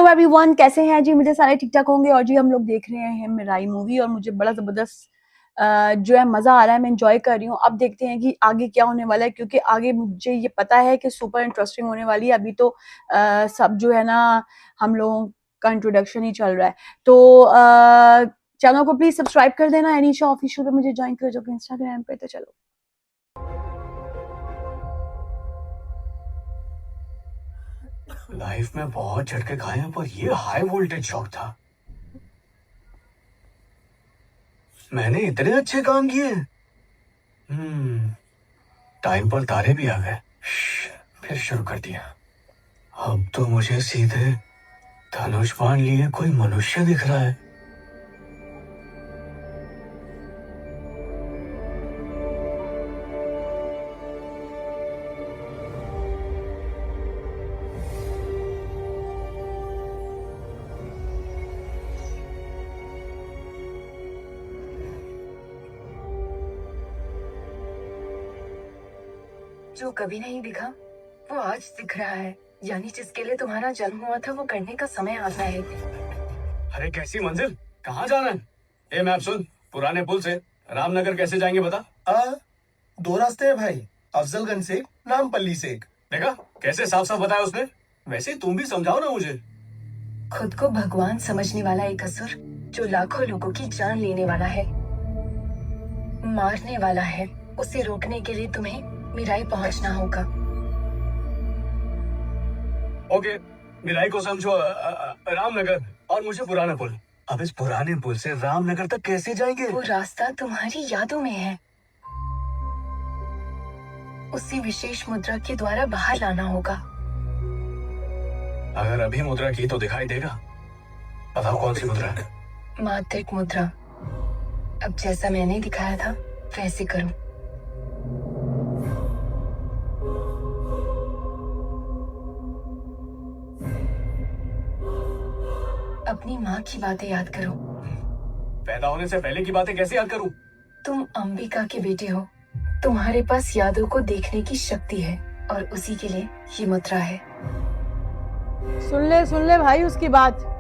Everyone, कैसे हैं जी? मुझे सारे ठीक ठाक होंगे। और जी हम लोग देख रहे हैं मिराई मूवी और मुझे बड़ा ज़बरदस्त जो है मज़ा आ रहा है। मैं एंजॉय कर रही हूँ। अब देखते हैं कि आगे क्या होने वाला है, क्योंकि आगे मुझे ये पता है कि सुपर इंटरेस्टिंग होने वाली है। अभी तो सब जो है ना, हम लोगों का इंट्रोडक्शन ही चल रहा है। तो चैनल को प्लीज़ सब्सक्राइब कर देना। एनीशा ऑफिशियल पे मुझे ज्वाइन करो जो कि इंस्टाग्राम पे। तो चलो लाइफ में बहुत झटके खाए हैं, पर ये हाई वोल्टेज शॉक था। मैंने इतने अच्छे काम किए। टाइम पर तारे भी आ गए। फिर शुरू कर दिया। अब तो मुझे सीधे धनुष बाण लिए कोई मनुष्य दिख रहा है। जो कभी नहीं दिखा वो आज दिख रहा है, यानी जिसके लिए तुम्हारा जन्म हुआ था वो करने का समय आ गया है। अरे कैसी मंजिल, कहाँ जाना है? ए मैप सुन, पुराने पुल से रामनगर कैसे जाएंगे बता। दो रास्ते हैं भाई, अफजलगंज से नामपल्ली से। देखा कैसे साफ साफ बताया उसने। वैसे तुम भी समझाओ ना मुझे। खुद को भगवान समझने वाला एक असुर जो लाखों लोगों की जान लेने वाला है, मारने वाला है, उसे रोकने के लिए तुम्हें मिराई पहुंचना होगा। ओके, मिराई को समझो रामनगर और मुझे पुराना पुल। अब इस पुराने पुल से रामनगर तक कैसे जाएंगे? वो रास्ता तुम्हारी यादों में है, उसी विशेष मुद्रा के द्वारा बाहर लाना होगा। अगर अभी मुद्रा की तो दिखाई देगा। बताओ कौन सी मुद्रा है? मात्रिक मुद्रा। अब जैसा मैंने दिखाया था वैसे करो। अपनी माँ की बातें याद करो। पैदा होने से पहले की बातें कैसे याद करूं? तुम अंबिका के बेटे हो, तुम्हारे पास यादों को देखने की शक्ति है और उसी के लिए ये मुद्रा है। सुन ले भाई उसकी बात।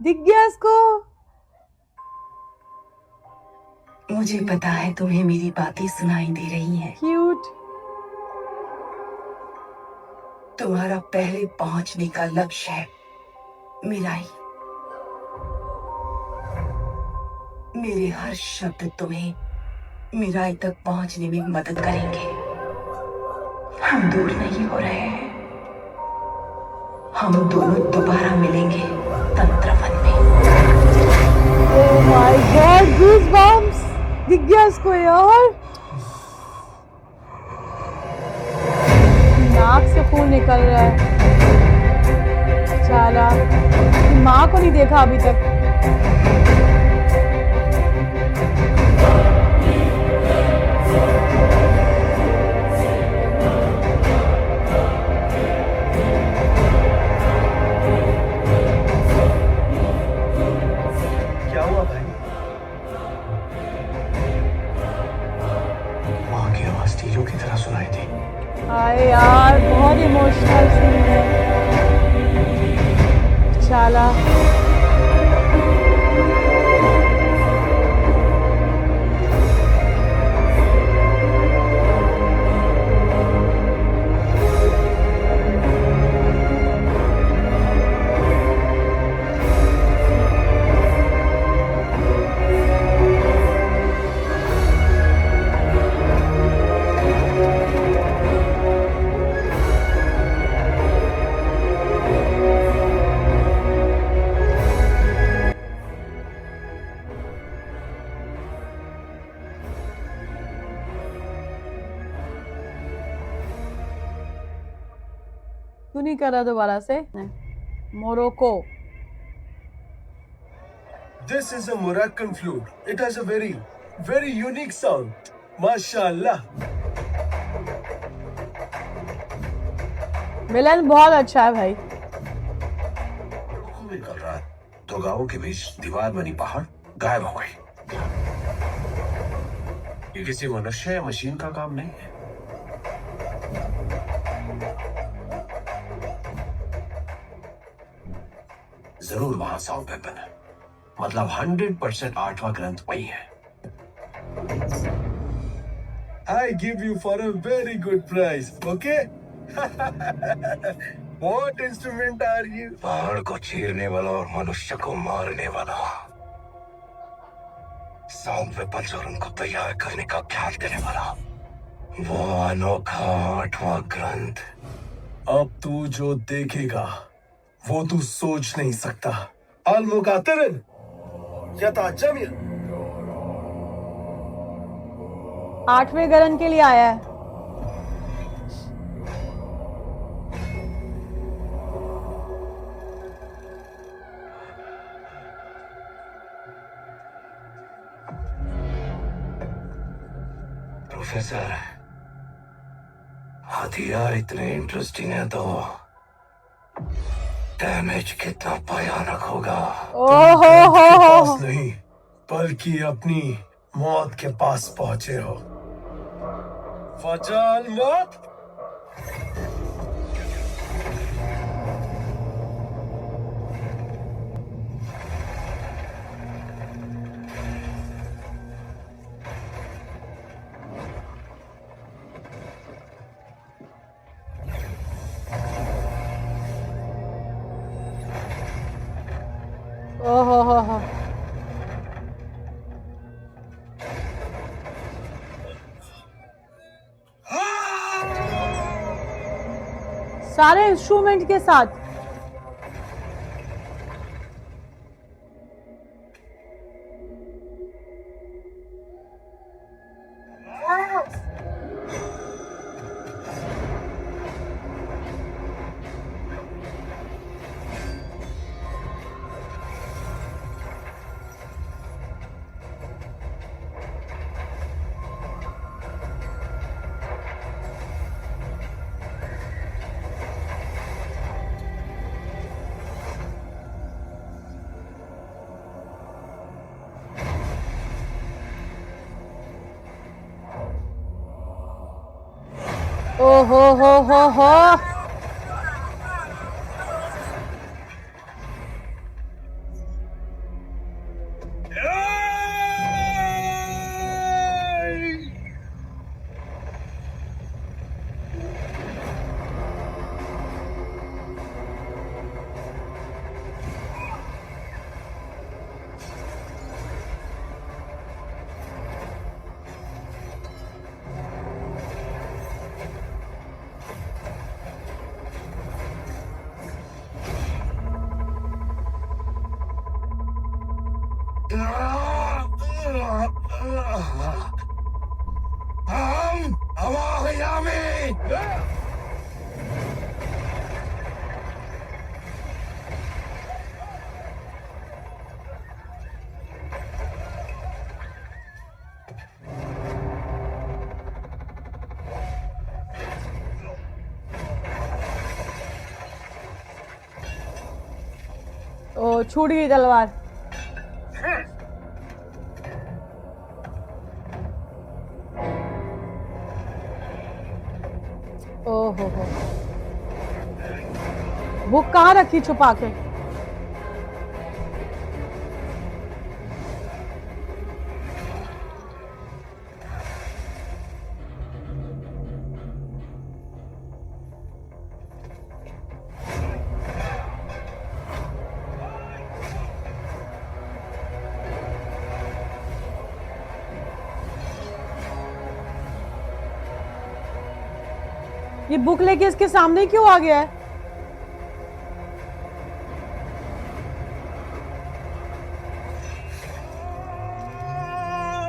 दिख गया इसको। मुझे पता है तुम्हें मेरी बातें सुनाई दे रही हैं। क्यूट। तुम्हारा पहले पहुंचने का लक्ष्य है मिराई। मेरे हर शब्द तुम्हें मिराई तक पहुंचने में मदद करेंगे। हम दूर नहीं हो रहे हैं, हम दोनों दोबारा मिलेंगे तंत्रवन में। Oh my God, goosebumps. दिख गया इसको यार। नाक से खून निकल रहा है। साला माँ को नहीं देखा अभी तक। क्या हुआ भाई? माँ की आवाज तीरों की तरह सुनाई थी। हाय यार, बहुत इमोशनल सीन है। साला नहीं कर रहा दोबारा से। Morocco. This is a Moroccan flute. It has a very, very unique sound. MashaAllah. Villain बहुत अच्छा है भाई। कल रात दो गांवों के बीच दीवार बनी पहाड़ गायब हो गई। ये किसी मनुष्य या मशीन का काम नहीं है। जरूर वहां साउंड वेपन है, मतलब 100% 8वां ग्रंथ वही है। I give you for a very good price. Okay? What instrument are you? पहाड़ को चीरने वाला और मनुष्य को मारने वाला साउंड वेपन और उनको तैयार करने का ख्याल देने वाला वो अनोखा 8वां ग्रंथ। अब तू जो देखेगा वो तू सोच नहीं सकता। Al-Muqatirin Yatajamil. 8वें गरन के लिए आया है। प्रोफेसर, हथियार इतने इंटरेस्टिंग है तो डैमेज कितना भयानक होगा। ओहो हो पास हो। नहीं बल्कि अपनी मौत के पास पहुंचे हो। फजाल मौत। ओहो हो। सारे इंस्ट्रूमेंट के साथ। ओहो हो। हम हवा में ओ छूट गई तलवार। ओहो हो। बुक कहाँ रखी छुपा के? ये बुक लेके इसके सामने क्यों आ गया है?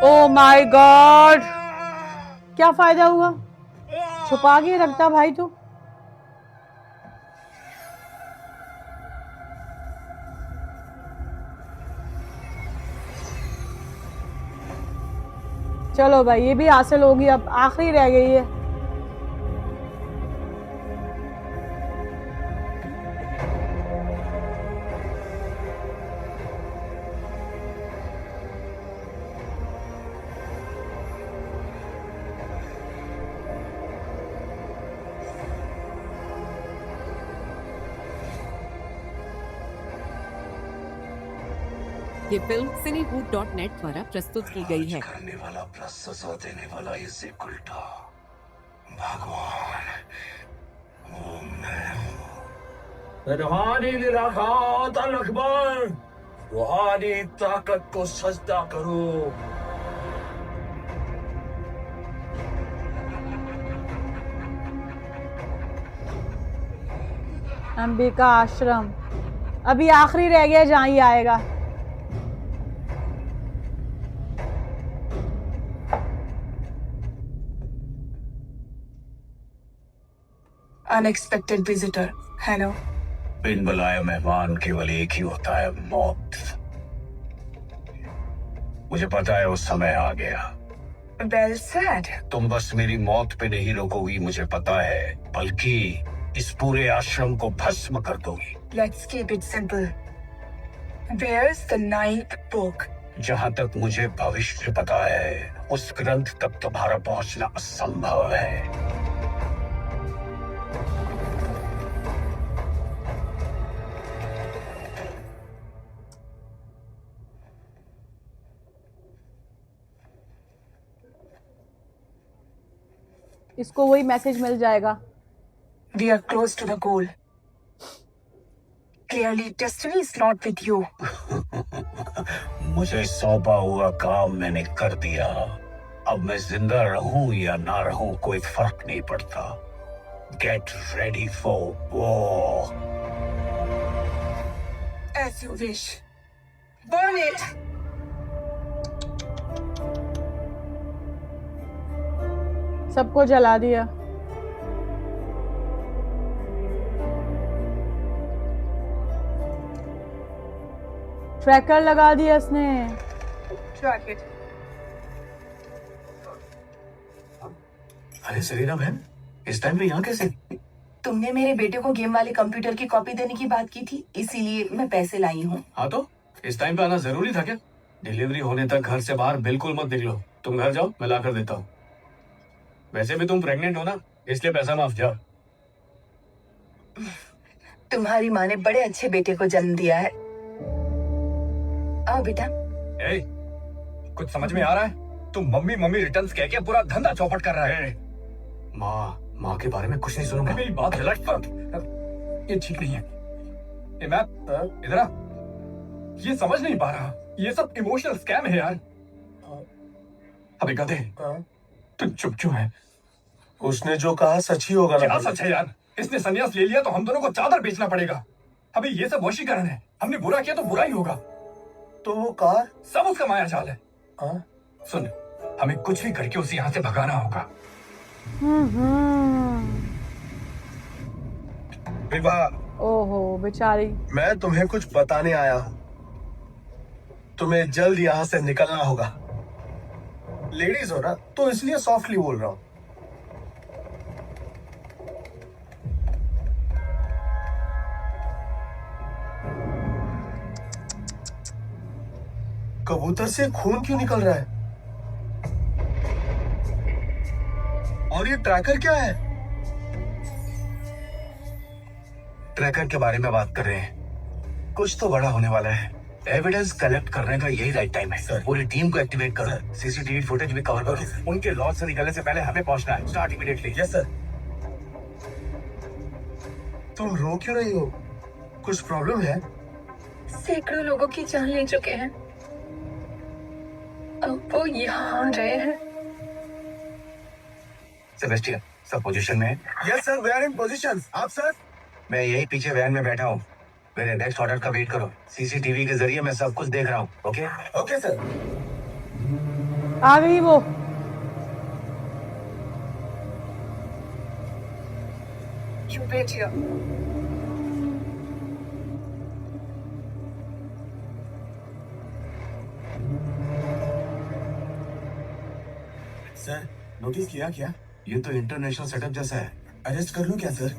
ओ माय गॉड, क्या फायदा हुआ? छुपा के रखता भाई तू। चलो भाई ये भी हासिल होगी, अब आखिरी रह गई है। ये फिल्म cinewood.net द्वारा प्रस्तुत की गई है। करने वाला प्लस सजा देने वाला इसे उल्टा भगवान वो मैं हूं। रूहानी लिलाकात अल अकबर, रूहानी ताकत को सजदा करो। अंबिका आश्रम अभी आखिरी रह गया जहाँ ही आएगा। Unexpected visitor. हेलो। बिन बुलाए मेहमान केवल एक ही होता है, मौत। मुझे पता है उस समय आ गया। Well said. तुम बस मेरी मौत पे नहीं रोकोगी, मुझे पता है, बल्कि इस पूरे आश्रम को भस्म कर दोगी। Let's keep it simple. Where's the ninth book? जहां तक मुझे भविष्य पता है, उस ग्रंथ तक तुम्हारा पहुंचना असंभव है। इसको वही मैसेज मिल जाएगा। We are close to the goal. Clearly, destiny is not with you. मुझे सौंपा हुआ काम मैंने कर दिया। अब मैं जिंदा रहूं या ना रहूं कोई फर्क नहीं पड़ता। Get ready for war. As you wish. Burn it! सबको जला दिया। ट्रैकर लगा दिया इसने। Track it. अरे सरीना बहन, इस टाइम पे यहाँ कैसे? तुमने मेरे बेटे को गेम वाले कंप्यूटर की कॉपी देने की बात की थी, इसीलिए मैं पैसे लाई हूँ। हाँ तो इस टाइम पे आना जरूरी था क्या? डिलीवरी होने तक घर से बाहर बिल्कुल मत निकलो। तुम घर जाओ, मैं ला कर देता हूँ। वैसे भी तुम प्रेग्नेंट हो ना, इसलिए पैसा माफ। जाओ। तुम्हारी माँ ने बड़े अच्छे बेटे को जन्म दिया है। आओ बेटा। ए, कुछ समझ में आ रहा है? तुम मम्मी मम्मी रिटर्न्स कह के पूरा धंधा चौपट कर रहा है। माँ के बारे में कुछ नहीं सुनूंगा। मेरी बात गलत पर ये ठीक नहीं है। ए मैं इधर आ। ये समझ नहीं पा रहा, ये सब इमोशनल स्कैम है यार। अबे गधे, तुम चुप क्यों है? उसने जो कहा सच ही होगा ना। क्या सच है यार? इसने संन्यास ले लिया तो हम दोनों को चादर बेचना पड़ेगा। अबे ये सब वशीकरण है। हमने बुरा किया तो बुरा ही होगा। तो वो कार? सब उसका माया जाल है। हाँ? सुन, हमें कुछ भी करके उसे यहाँ से भगाना होगा। विभा, ओहो बेचारी। मैं तुम्हें कुछ बताने आया हूँ। तुम्हें जल्द यहाँ से निकलना होगा। लेडीज हो ना, तो इसलिए सॉफ्टली बोल रहा हूँ। कबूतर से खून क्यों निकल रहा है? और ये ट्रैकर क्या है? ट्रैकर के बारे में बात कर रहे हैं। कुछ तो बड़ा होने वाला है। एविडेंस कलेक्ट करने का यही राइट टाइम है। पूरी टीम को एक्टिवेट करो। सीसीटीवी फुटेज भी कवर करो। उनके लॉज से निकलने से पहले हमें पहुंचना है। Start immediately. Yes sir. तुम रो क्यों रही हो? कुछ प्रॉब्लम है? सैकड़ों लोगों की जान ले चुके हैं, अब वो यहाँ आ रहे हैं। सेबेस्टियन, सब पोजीशन में है? Yes sir, we are in position. आप सर? मैं यही पीछे वैन में बैठा हूँ। मेरे नेक्स्ट ऑर्डर का वेट करो। सीसीटीवी के जरिए मैं सब कुछ देख रहा हूँ। ओके? Okay sir. आ गई वो। You wait here. Sir notice किया क्या? ये तो इंटरनेशनल सेटअप जैसा है। अरेस्ट कर लूं क्या सर?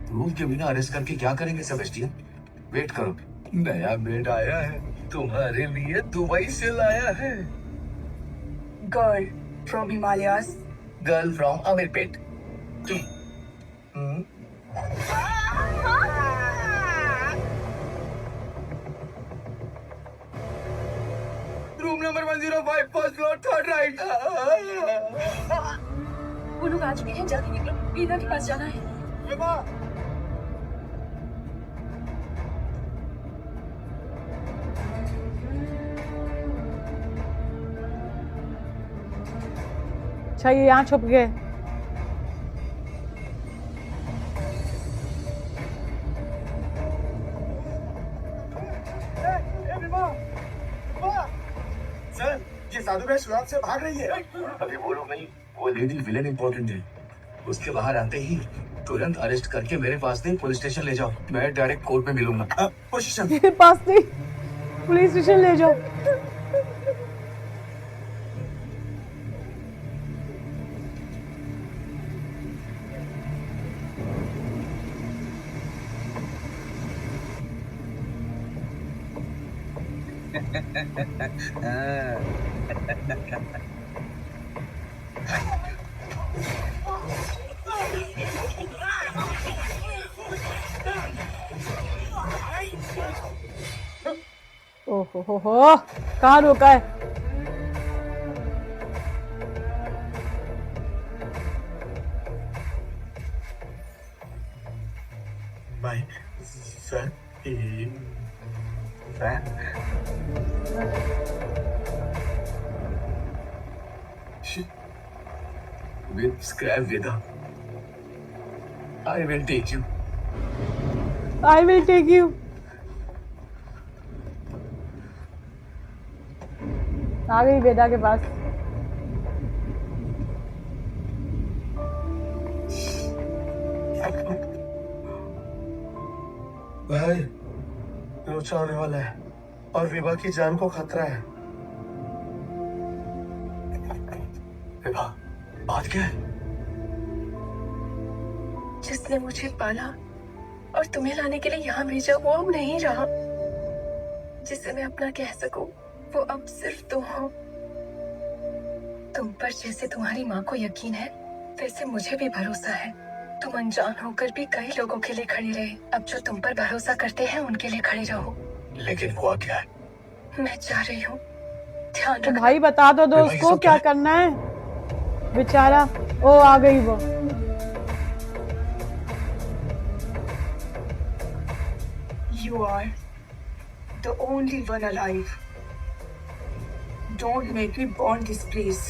प्रूफ के बिना अरेस्ट करके क्या करेंगे सेबेस्टियन? वेट करो, नया मेड आया है, तुम्हारे लिए दुबई से लाया है। Girl from Himalayas. Girl from Ameerpet. Room number 105 first floor third right. वो लोग आ चुके हैं, जल्दी निकलो, वीना के पास जाना है। अच्छा ये यहाँ छुप गए। सर ये साधु भाई सुराग से भाग रही है। अभी बोलो नहीं, वो लेडी विलेन इंपॉर्टेंट है। उसके बाहर आते ही तुरंत अरेस्ट करके मेरे पास नहीं पुलिस स्टेशन ले जाओ, मैं डायरेक्ट कोर्ट में मिलूंगा। पोजीशन। मेरे पास नहीं, पुलिस स्टेशन ले जाओ। ओहो हो, कहाँ रोका है? भाई sir With scrap Veda, I will take you. I will take you. आ गई वेदा के पास। भाई रोचा होने वाला है और विभा की जान को खतरा है। विभा, बात क्या है? जिसने मुझे पाला और तुम्हें लाने के लिए यहाँ भेजा वो अब नहीं रहा। जिसे मैं अपना कह सकूं वो अब सिर्फ तुम हो। तुम पर जैसे तुम्हारी माँ को यकीन है वैसे मुझे भी भरोसा है। तुम अनजान होकर भी कई लोगों के लिए खड़े रहे। अब जो तुम पर भरोसा करते हैं उनके लिए खड़े रहो। लेकिन हुआ क्या है? मैं जा रही हूँ, ध्यान तो रखना। भाई बता दो भाई, उसको सब क्या क्या करना है। बेचारा, ओ आ गई वो। You are the only one alive. Don't make me burn this place.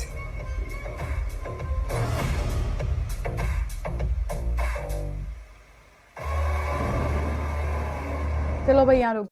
चलो भाई यहाँ रुक।